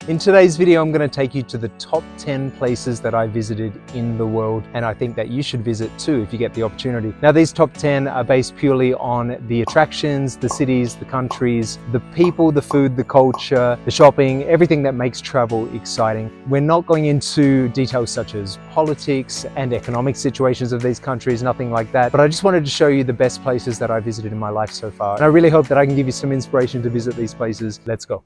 In today's video, I'm going to take you to the top 10 places that I visited in the world, and I think that you should visit too if you get the opportunity. Now, these top 10 are based purely on the attractions, the cities, the countries, the people, the food, the culture, the shopping, everything that makes travel exciting. We're not going into details such as politics and economic situations of these countries, nothing like that, but I just wanted to show you the best places that I visited in my life so far. And I really hope that I can give you some inspiration to visit these places. Let's go.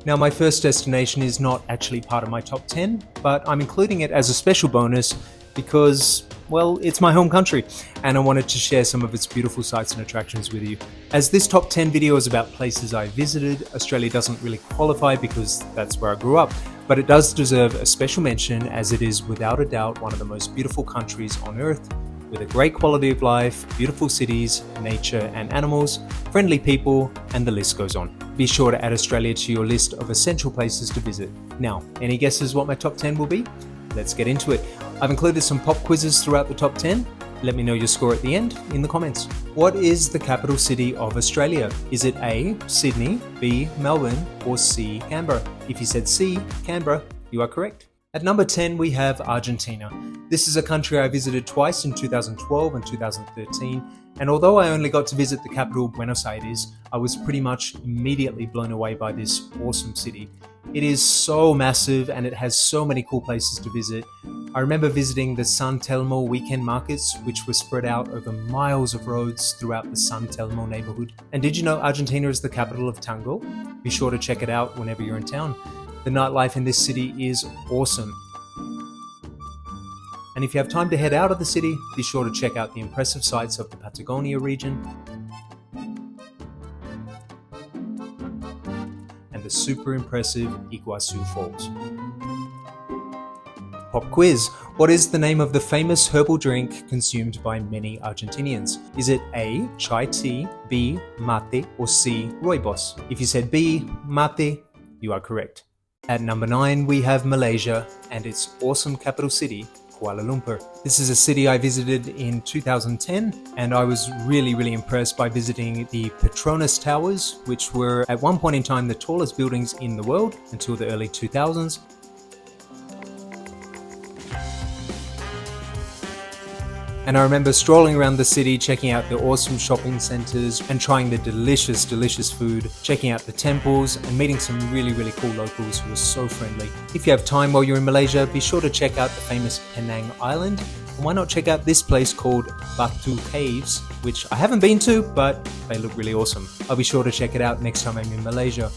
Now, my first destination is not actually part of my top 10, but I'm including it as a special bonus because, well, it's my home country and I wanted to share some of its beautiful sights and attractions with you. As this top 10 video is about places I visited, Australia doesn't really qualify because that's where I grew up, but it does deserve a special mention as it is without a doubt one of the most beautiful countries on earth, with a great quality of life, beautiful cities, nature and animals, friendly people, and the list goes on. Be sure to add Australia to your list of essential places to visit. Now, any guesses what my top 10 will be? Let's get into it. I've included some pop quizzes throughout the top 10. Let me know your score at the end in the comments. What is the capital city of Australia? Is it A, Sydney, B, Melbourne, or C, Canberra? If you said C, Canberra, you are correct. At number 10, we have Argentina. This is a country I visited twice in 2012 and 2013, and although I only got to visit the capital, Buenos Aires, I was pretty much immediately blown away by this awesome city. It is so massive and it has so many cool places to visit. I remember visiting the San Telmo weekend markets, which were spread out over miles of roads throughout the San Telmo neighborhood. And did you know Argentina is the capital of tango? Be sure to check it out whenever you're in town. The nightlife in this city is awesome. And if you have time to head out of the city, be sure to check out the impressive sights of the Patagonia region and the super impressive Iguazu Falls. Pop quiz. What is the name of the famous herbal drink consumed by many Argentinians? Is it A, chai tea, B, mate, or C, rooibos? If you said B, mate, you are correct. At number 9, we have Malaysia and its awesome capital city, Kuala Lumpur. This is a city I visited in 2010 and I was really impressed by visiting the Petronas Towers, which were at one point in time the tallest buildings in the world until the early 2000s. And I remember strolling around the city, checking out the awesome shopping centers and trying the delicious food, checking out the temples and meeting some really cool locals who were so friendly. If you have time while you're in Malaysia, be sure to check out the famous Penang Island. And why not check out this place called Batu Caves, which I haven't been to, but they look really awesome. I'll be sure to check it out next time I'm in Malaysia.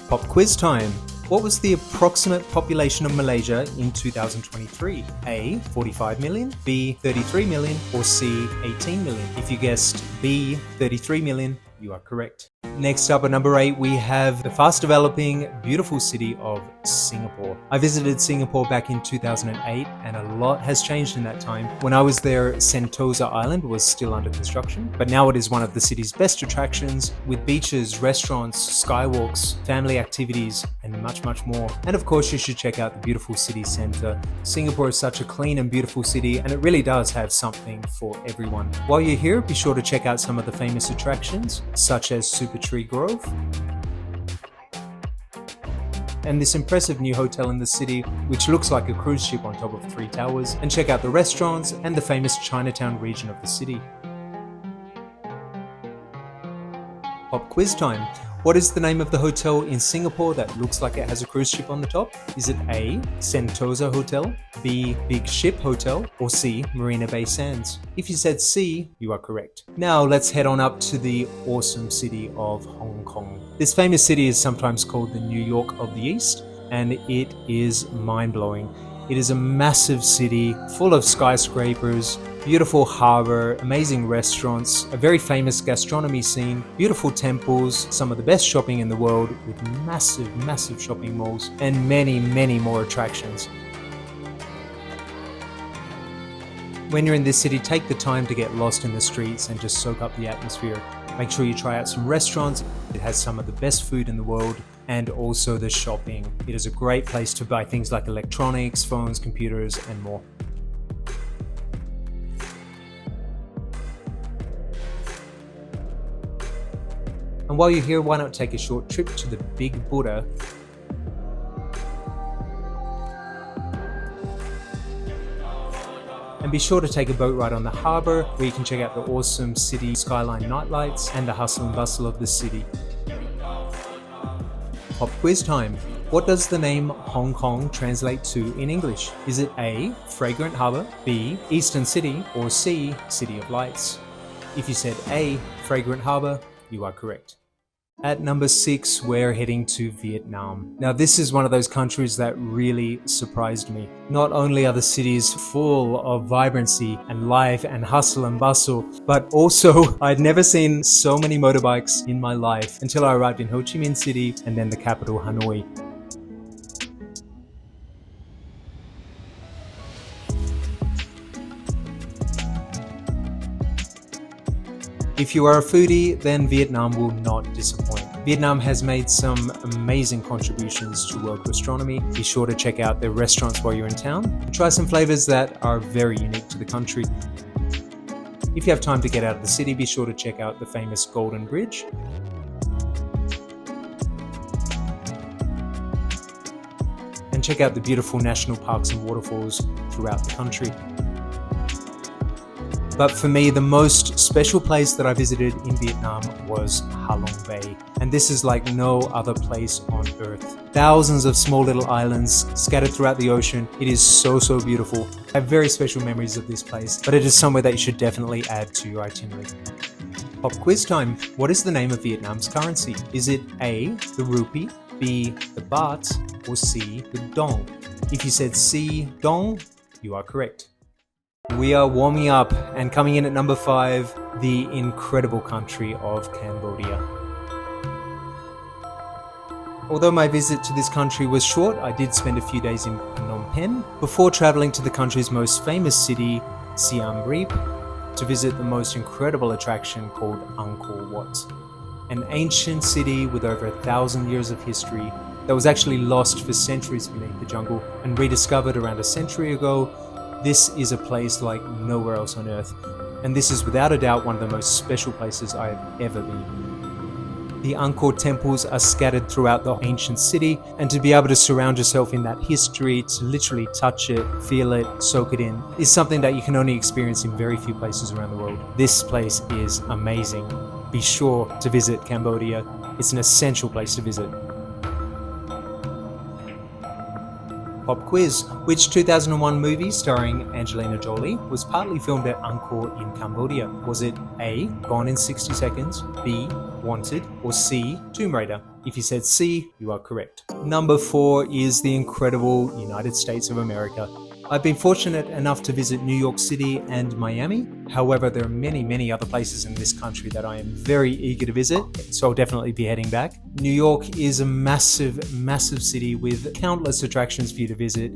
Pop quiz time. What was the approximate population of Malaysia in 2023? A, 45 million, B, 33 million, or C, 18 million? If you guessed B, 33 million, you are correct. Next up at number 8, we have the fast developing, beautiful city of Singapore. I visited Singapore back in 2008 and a lot has changed in that time. When I was there, Sentosa Island was still under construction, but now it is one of the city's best attractions with beaches, restaurants, skywalks, family activities, and much more. And of course, you should check out the beautiful city centre. Singapore is such a clean and beautiful city and it really does have something for everyone. While you're here, be sure to check out some of the famous attractions, such as Super Tree Grove and this impressive new hotel in the city which looks like a cruise ship on top of 3 towers, and check out the restaurants and the famous Chinatown region of the city. Pop quiz time. What is the name of the hotel in Singapore that looks like it has a cruise ship on the top? Is it A, Sentosa Hotel, B, Big Ship Hotel, or C, Marina Bay Sands? If you said C, you are correct. Now let's head on up to the awesome city of Hong Kong. This famous city is sometimes called the New York of the East, and it is mind-blowing. It is a massive city full of skyscrapers, beautiful harbour, amazing restaurants, a very famous gastronomy scene, beautiful temples, some of the best shopping in the world with massive shopping malls, and many more attractions. When you're in this city, take the time to get lost in the streets and just soak up the atmosphere. Make sure you try out some restaurants. It has some of the best food in the world and also the shopping. It is a great place to buy things like electronics, phones, computers, and more. And while you're here, why not take a short trip to the Big Buddha? And be sure to take a boat ride on the harbour, where you can check out the awesome city skyline nightlights and the hustle and bustle of the city. Pop quiz time. What does the name Hong Kong translate to in English? Is it A, Fragrant Harbour, B, Eastern City, or C, City of Lights? If you said A, Fragrant Harbour, you are correct. At number 6, we're heading to Vietnam. Now this is one of those countries that really surprised me. Not only are the cities full of vibrancy and life and hustle and bustle, but also I'd never seen so many motorbikes in my life until I arrived in Ho Chi Minh City and then the capital Hanoi. If you are a foodie, then Vietnam will not disappoint. Vietnam has made some amazing contributions to world gastronomy. Be sure to check out their restaurants while you're in town and try some flavors that are very unique to the country. If you have time to get out of the city, be sure to check out the famous Golden Bridge. And check out the beautiful national parks and waterfalls throughout the country. But for me, the most special place that I visited in Vietnam was Ha Long Bay. And this is like no other place on earth. Thousands of small little islands scattered throughout the ocean. It is so beautiful. I have very special memories of this place, but it is somewhere that you should definitely add to your itinerary. Pop quiz time. What is the name of Vietnam's currency? Is it A, the rupee, B, the baht, or C, the dong? If you said C, dong, you are correct. We are warming up, and coming in at number 5, the incredible country of Cambodia. Although my visit to this country was short, I did spend a few days in Phnom Penh before traveling to the country's most famous city, Siem Reap, to visit the most incredible attraction called Angkor Wat, an ancient city with over 1,000 years of history that was actually lost for centuries beneath the jungle and rediscovered around a century ago. This is a place like nowhere else on earth, and this is without a doubt one of the most special places I have ever been. The Angkor temples are scattered throughout the ancient city, and to be able to surround yourself in that history, to literally touch it, feel it, soak it in, is something that you can only experience in very few places around the world. This place is amazing. Be sure to visit Cambodia. It's an essential place to visit. Pop quiz. Which 2001 movie starring Angelina Jolie was partly filmed at Angkor in Cambodia? Was it A, Gone in 60 Seconds, B, Wanted, or C, Tomb Raider? If you said C, you are correct. Number 4 is the incredible United States of America. I've been fortunate enough to visit New York City and Miami. However, there are many other places in this country that I am very eager to visit, so I'll definitely be heading back. New York is a massive city with countless attractions for you to visit.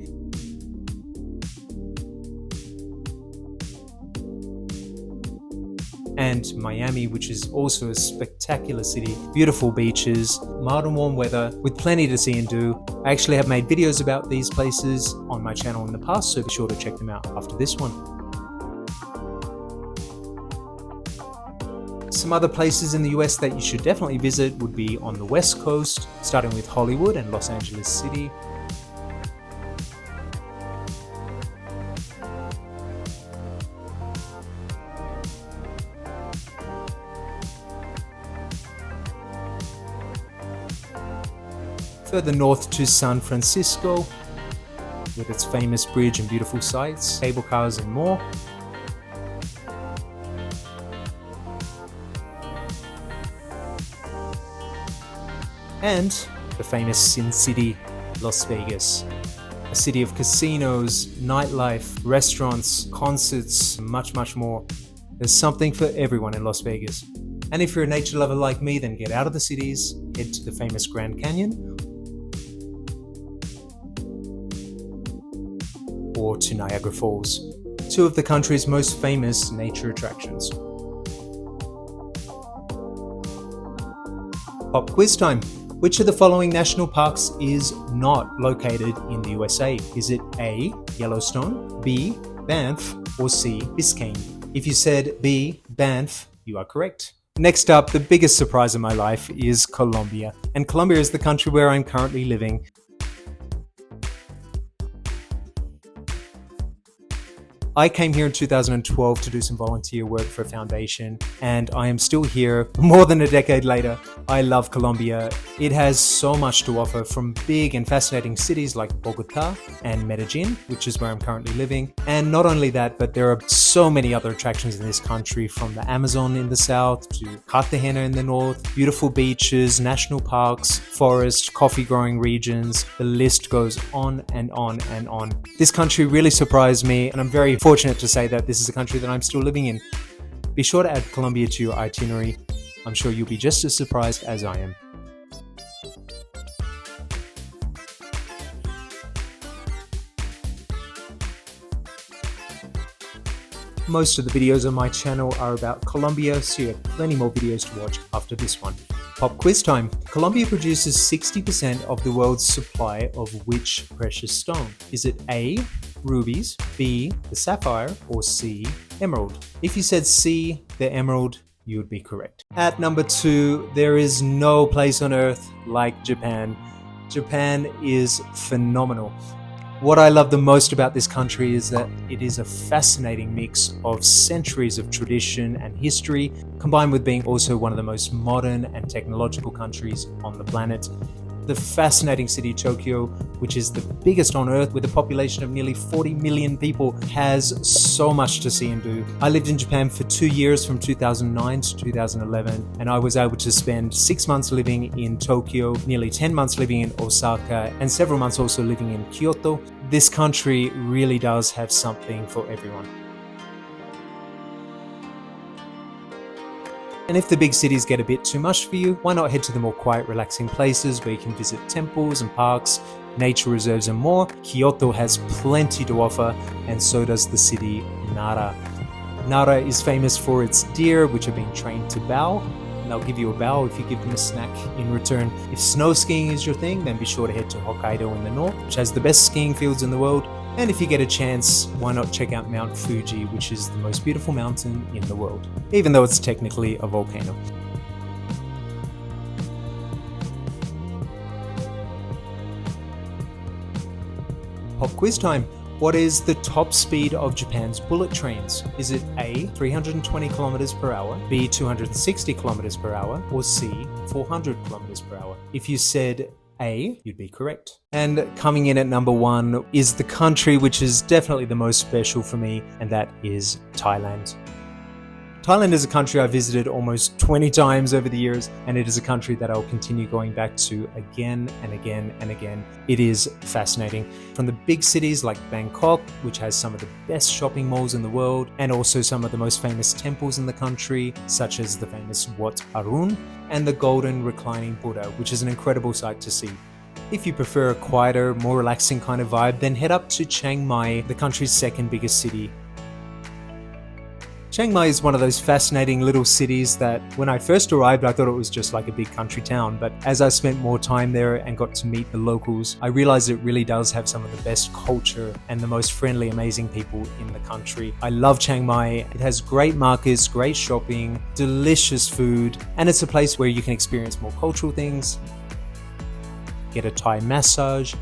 And Miami, which is also a spectacular city, beautiful beaches, mild and warm weather, with plenty to see and do. I actually have made videos about these places on my channel in the past, so be sure to check them out after this one. Some other places in the US that you should definitely visit would be on the West Coast, starting with Hollywood and Los Angeles City. Further north to San Francisco, with its famous bridge and beautiful sights, cable cars and more. And the famous Sin City, Las Vegas. A city of casinos, nightlife, restaurants, concerts, and much more. There's something for everyone in Las Vegas. And if you're a nature lover like me, then get out of the cities, head to the famous Grand Canyon, or to Niagara Falls, two of the country's most famous nature attractions. Pop quiz time. Which of the following national parks is not located in the USA? Is it A, Yellowstone, B, Banff, or C, Biscayne? If you said B, Banff, you are correct. Next up, the biggest surprise of my life is Colombia. And Colombia is the country where I'm currently living. I came here in 2012 to do some volunteer work for a foundation, and I am still here more than a decade later. I love Colombia. It has so much to offer, from big and fascinating cities like Bogota and Medellin, which is where I'm currently living. And not only that, but there are so many other attractions in this country, from the Amazon in the south to Cartagena in the north, beautiful beaches, national parks, forests, coffee growing regions. The list goes on and on and on. This country really surprised me, and I'm very fortunate to say that this is a country that I'm still living in. Be sure to add Colombia to your itinerary. I'm sure you'll be just as surprised as I am. Most of the videos on my channel are about Colombia, so you have plenty more videos to watch after this one. Pop quiz time. Colombia produces 60% of the world's supply of which precious stone? Is it A, rubies, B, the sapphire, or C, emerald? If you said C, the emerald, you would be correct. At number 2, there is no place on earth like Japan. Japan is phenomenal. What I love the most about this country is that it is a fascinating mix of centuries of tradition and history, combined with being also one of the most modern and technological countries on the planet. The fascinating city Tokyo, which is the biggest on earth with a population of nearly 40 million people, has so much to see and do. I lived in Japan for 2 years, from 2009 to 2011, and I was able to spend 6 months living in Tokyo, nearly 10 months living in Osaka, and several months also living in Kyoto. This country really does have something for everyone. And if the big cities get a bit too much for you, why not head to the more quiet, relaxing places where you can visit temples and parks, nature reserves and more. Kyoto has plenty to offer, and so does the city Nara. Nara is famous for its deer, which are being trained to bow, and they'll give you a bow if you give them a snack in return. If snow skiing is your thing, then be sure to head to Hokkaido in the north, which has the best skiing fields in the world. And if you get a chance, why not check out Mount Fuji, which is the most beautiful mountain in the world, even though it's technically a volcano. Pop quiz time. What is the top speed of Japan's bullet trains? Is it A, 320 kilometers per hour, B, 260 kilometers per hour, or C, 400 kilometers per hour? If you said A, you'd be correct. And coming in at number 1 is the country which is definitely the most special for me, and that is Thailand. Thailand is a country I visited almost 20 times over the years, and it is a country that I'll continue going back to again and again and again. It is fascinating. From the big cities like Bangkok, which has some of the best shopping malls in the world, and also some of the most famous temples in the country, such as the famous Wat Arun and the Golden Reclining Buddha, which is an incredible sight to see. If you prefer a quieter, more relaxing kind of vibe, then head up to Chiang Mai, the country's second biggest city. Chiang Mai is one of those fascinating little cities that when I first arrived, I thought it was just like a big country town. But as I spent more time there and got to meet the locals, I realized it really does have some of the best culture and the most friendly, amazing people in the country. I love Chiang Mai. It has great markets, great shopping, delicious food, and it's a place where you can experience more cultural things, get a Thai massage.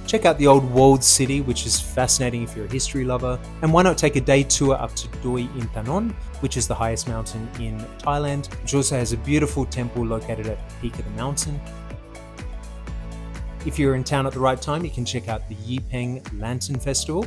Check out the old walled city, which is fascinating if you're a history lover. And why not take a day tour up to Doi Inthanon, which is the highest mountain in Thailand, which also has a beautiful temple located at the peak of the mountain. If you're in town at the right time, you can check out the Yipeng Lantern Festival.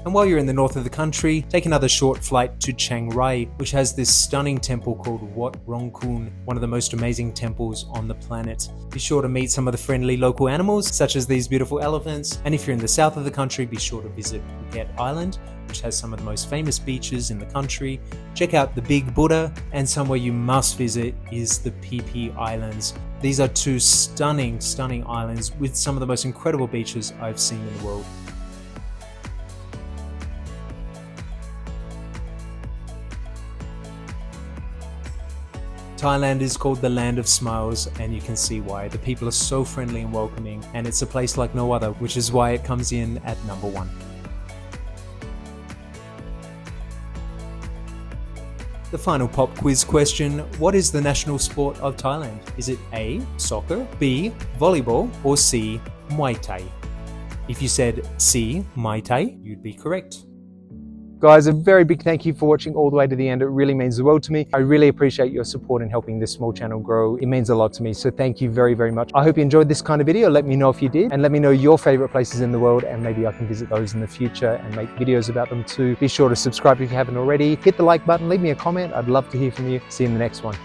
And while you're in the north of the country, take another short flight to Chiang Rai, which has this stunning temple called Wat Rong Khun, one of the most amazing temples on the planet. Be sure to meet some of the friendly local animals, such as these beautiful elephants. And if you're in the south of the country, be sure to visit Phuket Island, which has some of the most famous beaches in the country. Check out the Big Buddha, and somewhere you must visit is the Phi Phi Islands. These are two stunning, stunning islands with some of the most incredible beaches I've seen in the world. Thailand is called the Land of Smiles, and you can see why. The people are so friendly and welcoming, and it's a place like no other, which is why it comes in at number 1. The final pop quiz question, what is the national sport of Thailand? Is it A, soccer, B, volleyball, or C, Muay Thai? If you said C, Muay Thai, you'd be correct. Guys, a very big thank you for watching all the way to the end. It really means the world to me. I really appreciate your support in helping this small channel grow. It means a lot to me, so thank you very, very much. I hope you enjoyed this kind of video. Let me know if you did, and let me know your favorite places in the world, and maybe I can visit those in the future and make videos about them too. Be sure to subscribe if you haven't already. Hit the like button, leave me a comment. I'd love to hear from you. See you in the next one.